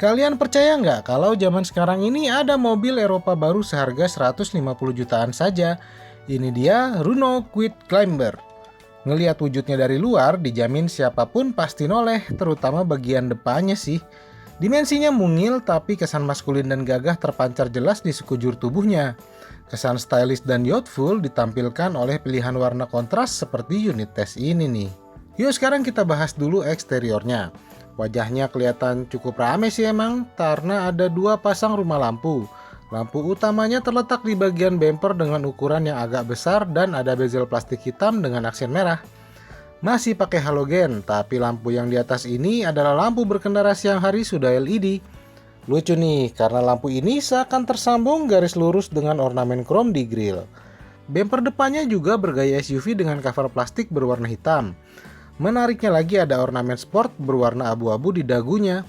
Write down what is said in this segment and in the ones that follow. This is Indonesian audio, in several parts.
Kalian percaya nggak kalau zaman sekarang ini ada mobil Eropa baru seharga 150 jutaan saja? Ini dia Renault Kwid Climber. Ngelihat wujudnya dari luar, dijamin siapapun pasti noleh, terutama bagian depannya sih. Dimensinya mungil tapi kesan maskulin dan gagah terpancar jelas di sekujur tubuhnya. Kesan stylish dan youthful ditampilkan oleh pilihan warna kontras seperti unit tes ini nih. Yuk sekarang kita bahas dulu eksteriornya. Wajahnya kelihatan cukup rame sih emang, karena ada dua pasang rumah lampu. Lampu utamanya terletak di bagian bumper dengan ukuran yang agak besar dan ada bezel plastik hitam dengan aksen merah. Masih pakai halogen, tapi lampu yang di atas ini adalah lampu berkendara siang hari sudah LED. Lucu nih, karena lampu ini seakan tersambung garis lurus dengan ornamen krom di grill. Bumper depannya juga bergaya SUV dengan cover plastik berwarna hitam. Menariknya lagi ada ornamen sport berwarna abu-abu di dagunya.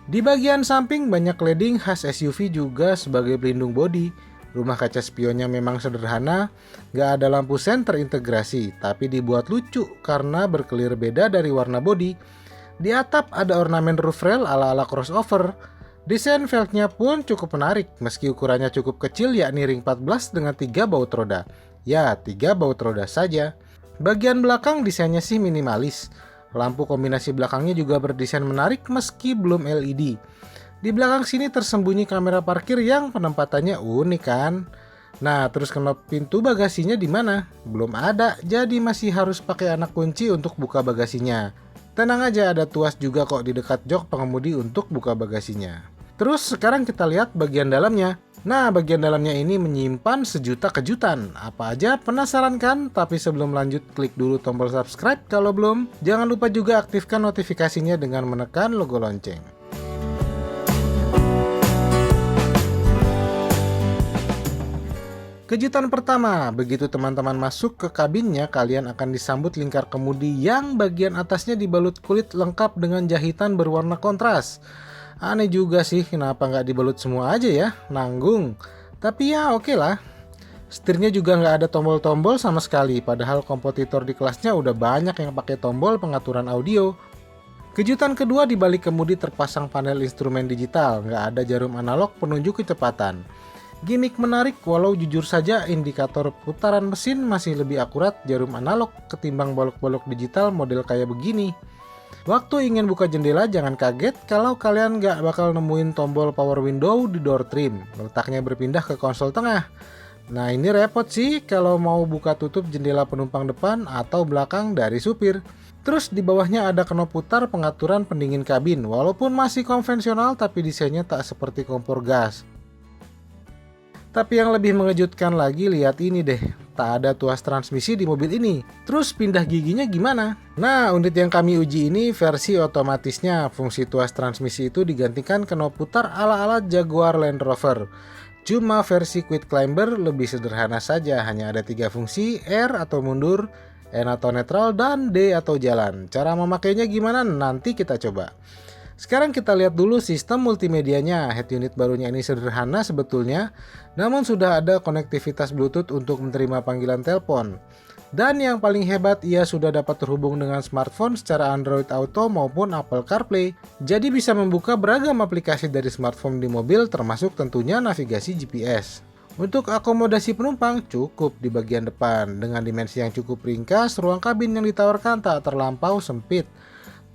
Di bagian samping banyak cladding khas SUV juga sebagai pelindung bodi. Rumah kaca spionnya memang sederhana, gak ada lampu sen terintegrasi, tapi dibuat lucu karena berkelir beda dari warna bodi. Di atap ada ornamen roof rail ala-ala crossover. Desain velgnya pun cukup menarik, meski ukurannya cukup kecil yakni ring 14 dengan 3 baut roda. Ya, 3 baut roda saja. Bagian belakang desainnya sih minimalis. Lampu kombinasi belakangnya juga berdesain menarik meski belum LED. Di belakang sini tersembunyi kamera parkir yang penempatannya unik kan. Nah, terus knop pintu bagasinya di mana? Belum ada, jadi masih harus pakai anak kunci untuk buka bagasinya. Tenang aja, ada tuas juga kok di dekat jok pengemudi untuk buka bagasinya. Terus sekarang kita lihat bagian dalamnya. Nah, bagian dalamnya ini menyimpan sejuta kejutan. Apa aja, penasaran kan? Tapi sebelum lanjut, klik dulu tombol subscribe kalau belum. Jangan lupa juga aktifkan notifikasinya dengan menekan logo lonceng. Kejutan pertama, begitu teman-teman masuk ke kabinnya, kalian akan disambut lingkar kemudi yang bagian atasnya dibalut kulit lengkap dengan jahitan berwarna kontras. Aneh juga sih kenapa nggak dibalut semua aja ya, nanggung. Tapi ya oke lah. Setirnya juga nggak ada tombol-tombol sama sekali, padahal kompetitor di kelasnya udah banyak yang pakai tombol pengaturan audio. Kejutan kedua, di balik kemudi terpasang panel instrumen digital, nggak ada jarum analog penunjuk kecepatan. Gimik menarik, walau jujur saja indikator putaran mesin masih lebih akurat jarum analog ketimbang bolok-bolok digital model kayak begini. Waktu ingin buka jendela jangan kaget kalau kalian nggak bakal nemuin tombol power window di door trim. Letaknya berpindah ke konsol tengah. Nah ini repot sih kalau mau buka tutup jendela penumpang depan atau belakang dari supir. Terus di bawahnya ada knop putar pengaturan pendingin kabin. Walaupun masih konvensional tapi desainnya tak seperti kompor gas. Tapi yang lebih mengejutkan lagi, lihat ini deh. Tak ada tuas transmisi di mobil ini. Terus pindah giginya gimana? Nah, unit yang kami uji ini versi otomatisnya. Fungsi tuas transmisi itu digantikan knop putar ala-ala Jaguar Land Rover. Cuma versi Kwid Climber lebih sederhana saja. Hanya ada 3 fungsi, R atau mundur, N atau netral, dan D atau jalan. Cara memakainya gimana? Nanti kita coba. Sekarang kita lihat dulu sistem multimedianya. Head unit barunya ini sederhana sebetulnya, namun sudah ada konektivitas Bluetooth untuk menerima panggilan telepon. Dan yang paling hebat, ia sudah dapat terhubung dengan smartphone secara Android Auto maupun Apple CarPlay. Jadi bisa membuka beragam aplikasi dari smartphone di mobil, termasuk tentunya navigasi GPS. Untuk akomodasi penumpang cukup di bagian depan. Dengan dimensi yang cukup ringkas, ruang kabin yang ditawarkan tak terlampau sempit.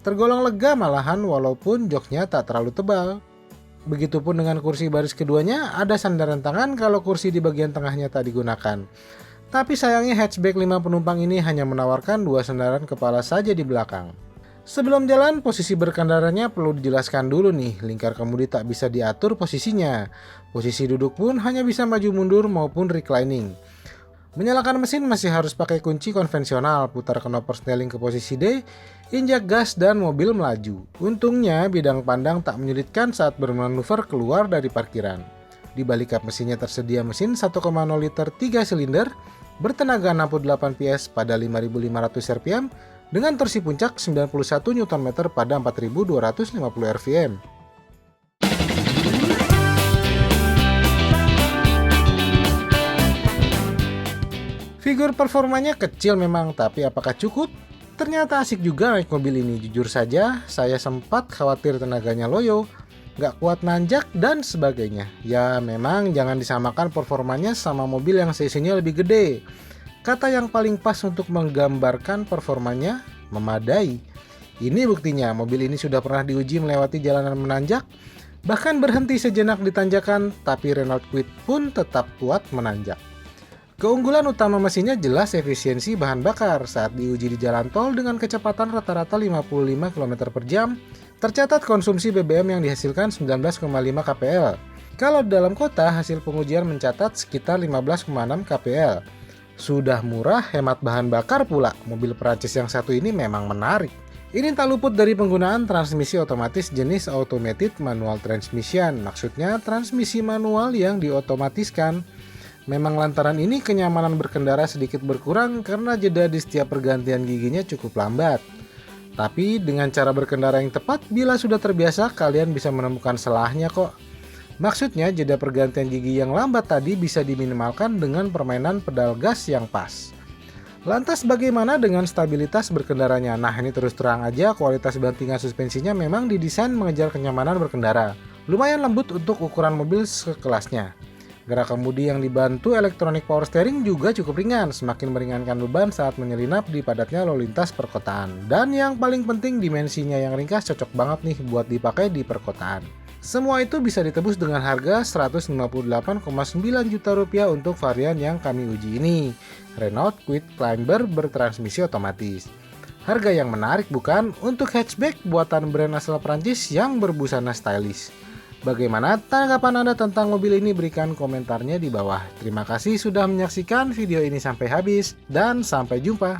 Tergolong lega malahan walaupun joknya tak terlalu tebal. Begitupun dengan kursi baris keduanya, ada sandaran tangan kalau kursi di bagian tengahnya tak digunakan. Tapi sayangnya hatchback 5 penumpang ini hanya menawarkan 2 sandaran kepala saja di belakang. Sebelum jalan, posisi berkendaranya perlu dijelaskan dulu nih, lingkar kemudi tak bisa diatur posisinya. Posisi duduk pun hanya bisa maju mundur maupun reclining. Menyalakan mesin masih harus pakai kunci konvensional, putar knop persneling ke posisi D, injak gas dan mobil melaju. Untungnya bidang pandang tak menyulitkan saat bermanuver keluar dari parkiran. Di balik kap mesinnya tersedia mesin 1,0 liter 3 silinder bertenaga 68 PS pada 5.500 rpm dengan torsi puncak 91 Nm pada 4.250 rpm. Figur performanya kecil memang, tapi apakah cukup? Ternyata asik juga naik mobil ini. Jujur saja, saya sempat khawatir tenaganya loyo. nggak kuat nanjak, dan sebagainya. Ya memang jangan disamakan performanya sama mobil yang cc-nya lebih gede. Kata yang paling pas untuk menggambarkan performanya, memadai. Ini buktinya, mobil ini sudah pernah diuji melewati jalanan menanjak, bahkan berhenti sejenak di tanjakan, tapi Renault Kwid pun tetap kuat menanjak. Keunggulan utama mesinnya jelas efisiensi bahan bakar. Saat diuji di jalan tol dengan kecepatan rata-rata 55 km per jam, tercatat konsumsi BBM yang dihasilkan 19,5 kpl. Kalau dalam kota, hasil pengujian mencatat sekitar 15,6 kpl. Sudah murah, hemat bahan bakar pula. Mobil Perancis yang satu ini memang menarik. Ini tak luput dari penggunaan transmisi otomatis jenis automated manual transmission. Maksudnya transmisi manual yang diotomatiskan. Memang lantaran ini kenyamanan berkendara sedikit berkurang karena jeda di setiap pergantian giginya cukup lambat. Tapi dengan cara berkendara yang tepat, bila sudah terbiasa kalian bisa menemukan salahnya kok. Maksudnya jeda pergantian gigi yang lambat tadi bisa diminimalkan dengan permainan pedal gas yang pas. Lantas bagaimana dengan stabilitas berkendaranya? Nah, ini terus terang aja kualitas bantingan suspensinya memang didesain mengejar kenyamanan berkendara. Lumayan lembut untuk ukuran mobil sekelasnya. Gerak kemudi yang dibantu elektronik power steering juga cukup ringan, semakin meringankan beban saat menyelinap di padatnya lalu lintas perkotaan. Dan yang paling penting, dimensinya yang ringkas cocok banget nih buat dipakai di perkotaan. Semua itu bisa ditebus dengan harga Rp158,9 juta untuk varian yang kami uji ini, Renault Kwid Climber bertransmisi otomatis. Harga yang menarik bukan untuk hatchback buatan brand asal Prancis yang berbusana stylish. Bagaimana tanggapan Anda tentang mobil ini? Berikan komentarnya di bawah. Terima kasih sudah menyaksikan video ini sampai habis dan sampai jumpa.